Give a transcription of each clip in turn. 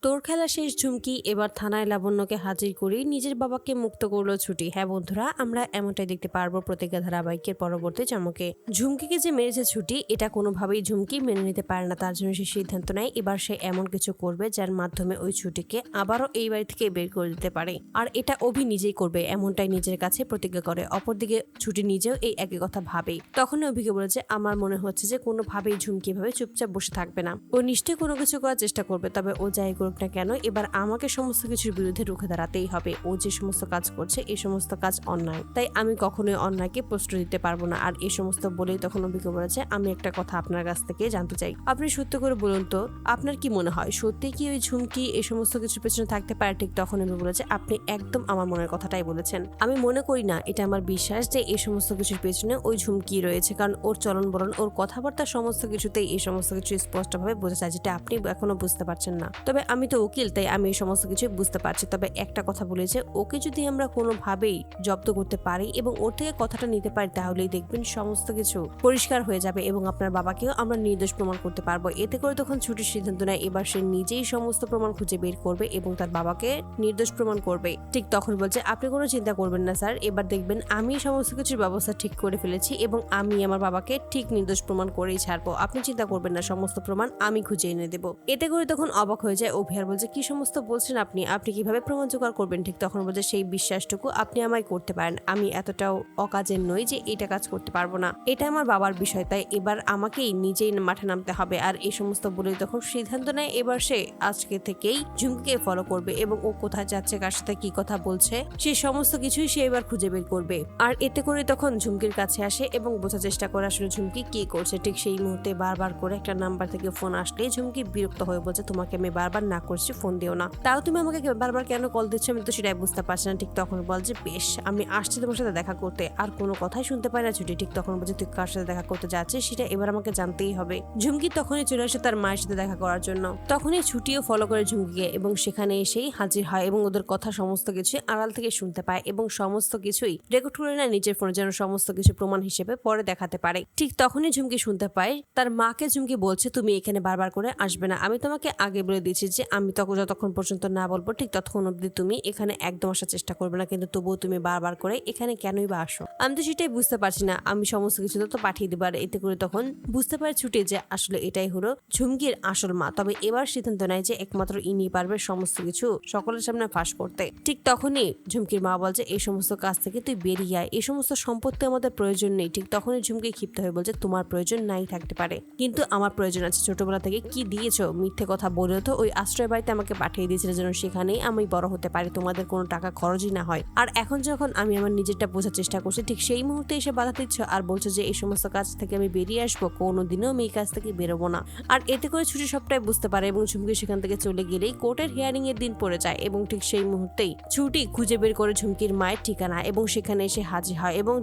তোর খেলা শেষ ঝুমকি এবার থানায় লাবণ্যকে হাজির করে নিজের বাবাকে মুক্ত করলো ছুটি। হ্যাঁ বন্ধুরা, আমরা এমনটাই দেখতে পারবো প্রতিজ্ঞা ধারাবাহিকের পরবর্তী চমকে। ঝুমকিকে যে মেরেছে ছুটি, এটা কোনোভাবেই ঝুমকি মেনে নিতে পারে না। তার জন্য সে সিদ্ধান্ত নেয় এবার সে এমন কিছু করবে যার মাধ্যমে ওই ছুটিকে আবারও এই বাড়ি থেকে বের করে দিতে পারে। আর এটা অভি নিজেই করবে, এমনটাই নিজের কাছে প্রতিজ্ঞা করে। অপরদিকে ছুটি নিজেও এই একই কথা ভাবে। তখনই অভিকে বলেছে, আমার মনে হচ্ছে যে কোনোভাবেই ঝুমকি ভাবে চুপচাপ বসে থাকবে না, ও নিশ্চয়ই কোনো কিছু করার চেষ্টা করবে। তবে ও যাই করুক না কেন, এবার আমাকে সমস্ত কিছুর বিরুদ্ধে রুখে দাঁড়াতেই হবে। ও যে সমস্ত কাজ করছে এই সমস্ত কাজ অন্যায়, তাই আমি কখনোই অন্যায়কে প্রশ্রয় দিতে পারবো না। আর এই সমস্ত বলেই তখন অভিজ্ঞ বলেছে, আমি একটা কথা আপনার কাছ থেকে জানতে চাই, আপনি সত্য করে বলুন তো, আপনার কি মনে হয় সত্যি কি ওই ঝুমকি এই সমস্ত কিছুর পেছনে থাকতে পারে? ঠিক তখন আমি বলেছে, আপনি একদম আমার মনের কথাটাই বলেছেন। আমি মনে করি না, এটা আমার বিশ্বাস যে এই সমস্ত কিছুর পেছনে ওই ঝুমকি রয়েছে, কারণ ওর চলন বলন, ওর কথাবার্তা সমস্ত কিছুতেই এই সমস্ত কিছু স্পষ্টভাবে বোঝা যায়, যেটা আপনি এখনো বুঝতে পারছেন না। তবে আমি তো উকিল, তাই আমি এই সমস্ত কিছু বুঝতে পারছি। তবে একটা কথা বলেছে, ওকে যদি আমরা কোনোভাবেই জব্দ করতে পারি এবং ওর থেকে কথাটা নিতে পারি, তাহলেই দেখবেন সমস্ত কিছু পরিষ্কার হয়ে যাবে এবং আপনার বাবাকেও আমরা নির্দোষ প্রমাণ করতে পারবো। এতে করে তখন ছুটির সিদ্ধান্ত নেয় এবার সে নিজেই সমস্ত প্রমাণ খুঁজে বের করবে এবং তার বাবাকে নির্দোষ প্রমাণ করবে। ঠিক তখন বলছে, আপনি কোনো চিন্তা করবেন না স্যার, এবার দেখবেন আমি সমস্ত কিছুর ব্যবস্থা ঠিক করে ফেলেছি এবং আমি আমার বাবাকে ঠিক নির্দোষ প্রমাণ করেই ছাড়বো। আপনি চিন্তা করবেন না, সমস্ত প্রমাণ আমি খুঁজে এনে দেবো। এতে করে তখন অবাক হয়ে যায় অভি আর বলছে, কি সমস্ত বলছেন আপনি কিভাবে প্রমাণ জোগাড় করবেন? ঠিক তখন বলছে, সেই বিশ্বাসটুকু আপনি আমায় করতে পারেন, আমি এতটাও অকাজের নই যে এটা কাজ করতে পারবো না। এটা আমার বাবার বিষয়, তাই এবার আমাকেই নিজেই মাঠে নামতে হবে। আর এই সমস্ত বলে তখন সিদ্ধান্ত নেয় এবার সে আজকে থেকেই ঝুমকিকে ফলো করবে এবং ও কোথায় যাচ্ছে, কার সাথে কি কথা বলছে, সেই সমস্ত কিছুই সে এবার খুঁজে বের করবে। আর এতে করে তখন ঝুমকির কাছে আসে এবং বোঝার চেষ্টা করে আসলে ঝুমকি কি করছে। ঠিক সেই মুহূর্তে বারবার করে একটা নাম্বার থেকে ফোন আসলে ঝুমকি বিরক্ত হয়ে বলছে, তোমাকে আমি বারবার না করছি, ফোন দিও না, তাও তুমি আমাকে বারবার কেন কল দিচ্ছ, আমি তো সেটাই বুঝতে পারছি না। ঠিক তখন বল যে, বেশ আমি আসছি তোমার সাথে দেখা করতে। আর কোনো কথাই শুনতে পাই না ছুটি। ঠিক তখন বলছে, তুই কার সাথে দেখা করতে যাচ্ছিস সেটা এবার আমাকে জানতেই হবে। ঝুমকি তখনই চলে আসে তার মায়ের সাথে দেখা করার জন্য। তখনই ছুটিও ফলো করে ঝুমকিকে এবং সেখানে এসেই হাজির হয় এবং ওদের কথা সমস্ত কিছু আড়াল থেকে শুনতে পায় এবং সমস্ত কিছুই রেকর্ড করে নেয় নিজের ফোনে, যেন সমস্ত কিছু প্রমাণ হিসেবে পরে দেখাতে পারে। ঠিক তখনই ঝুমকি শুনতে পায় তার মাকে ঝুমকি বলছে, তুমি এখানে বারবার করে আসবে না, আমি তোমাকে আগে বলে দিয়েছি যে আমি যতক্ষণ পর্যন্ত না বলবো ঠিক ততক্ষণ অব্দি তুমি এখানে একদম আসার চেষ্টা করবে না, কিন্তু তবুও তুমি বারবার করে এখানে কেনই বা আসো? আমি তো সেটাই বুঝতে পারছি না, আমি সমস্ত কিছু তো পাঠিয়ে দেবো। আর এতে করে তখন বুঝতে পারে ছুটি যে আসলে এটাই হলো ঝুমকির আসল মা। তবে এবার সিদ্ধান্ত নেয় যে একমাত্র ইনি পারবে সমস্ত কিছু সকলের সামনে ফাঁস করতে। ঠিক তখনই ঝুমকির মা বলছে, এই সমস্ত কাজ থেকে তুই বেরিয়ে আয়, এই সমস্ত সম্পত্তি আমাদের প্রয়োজন নেই। ঠিক তখনই ঝুমকি ক্ষিপ্ত হয়ে বলছে, তোমার প্রয়োজন নাই থাকতে পারে, কিন্তু আমার প্রয়োজন আছে। ছোটবেলা থেকে কি দিয়েছো, মিথ্যে কথা বলে তো ওই আশ্রয় বাড়িতে আমাকে পাঠিয়ে দিয়েছিল যেন সেখানেই আমি বড় হতে পারি, তোমাদের কোনো টাকা খরচই না হয়। আর এখন যখন আমি আমার নিজেরটা বোঝার চেষ্টা করছি, ঠিক সেই মুহূর্তে এসে বাধা দিচ্ছ আর বলছো যে এই সমস্ত কাজ থেকে আমি বেরিয়ে আসবো, কোনোদিনও আমি এই কাজ থেকে বেরোবো না। আর এতে করে ছুটি সবটাই বুঝতে পারে এবং ঝুমকি সেখান থেকে চলে গেলেই কোর্টের হিয়ারিং এর দিন পড়ে যায় এবং ঠিক সেই মুহূর্তেই ছুটি খুঁজে বের করে ঝুমকির মায়ের ঠিকানা এবং সেখানে এসে হাজির হয় এবং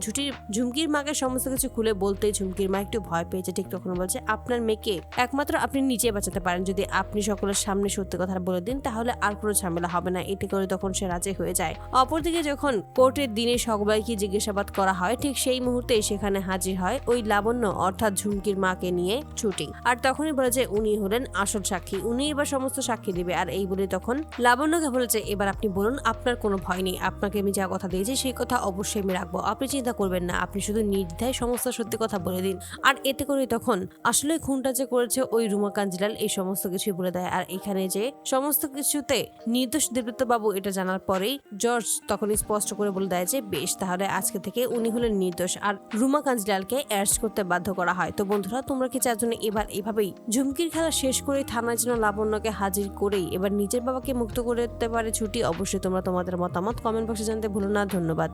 ঝুমকির মাকে সমস্ত কিছু খুলে বলতেই ঝুমকির মা একটু ভয় পেয়েছে। ঠিক তখন বলছে, আপনার মেয়েকে একমাত্র আপনি নিজে বাঁচাতে পারেন, যদি আপনি সকলের সামনে সত্যি কথা বলে দিন তাহলে আর কোনো ঝামেলা হবে না। এতে করে তখন সে রাজি হয়ে যায়। অপরদিকে যখন কোর্টের দিনে সবাইকে জিজ্ঞাসাবাদ করা হয়, ঠিক সেই মুহূর্তে সেখানে হাজির হয় ওই লাবণ্য অর্থাৎ ঝুমকির মাকে নিয়ে ছুটি। আর তখনই বলে যে উনি হলেন আসল সাক্ষী, উনি এবার সমস্ত সাক্ষী দিবে। আর এই বলে তখন লাবণ্যকে বলেছে, এবার আপনি বলুন, আপনার কোনো ভয় নেই, আপনাকে আমি যা কথা দিয়েছি সেই কথা অবশ্যই আমি রাখবো, আপনি চিন্তা করবেন না, আপনি শুধু নির্দ্বিধায় সমস্ত সত্যি কথা বলে দিন। আর এতে করে তখন আসলে খুনটা যে করেছে ওই রুমা কাঞ্জিলাল এই সমস্ত কিছুই বলে দেয়। আর এখানে যে সমস্ত কিছুতে নির্দোষ দেবদত্ত বাবু এটা জানার পরেই জর্জ তখন স্পষ্ট করে বলে দেয় যে বেশ, তাহলে আজকে থেকে উনি হলেন নির্দোষ আর রুমা কাঞ্জিলালকে অ্যারেস্ট করতে বাধ্য করা হয়। তো বন্ধুরা, তোমরা কি চারজনে এবার এভাবেই ঝুমকির খেলা শেষ করে থানায় যেন লাবণ্যকে হাজির করেই এবার নিজের বাবাকে মুক্ত করে দিতে পারে ছুটি? অবশ্যই তোমরা তোমাদের মতামত কমেন্ট বক্সে জানতে ভুলো না। ধন্যবাদ।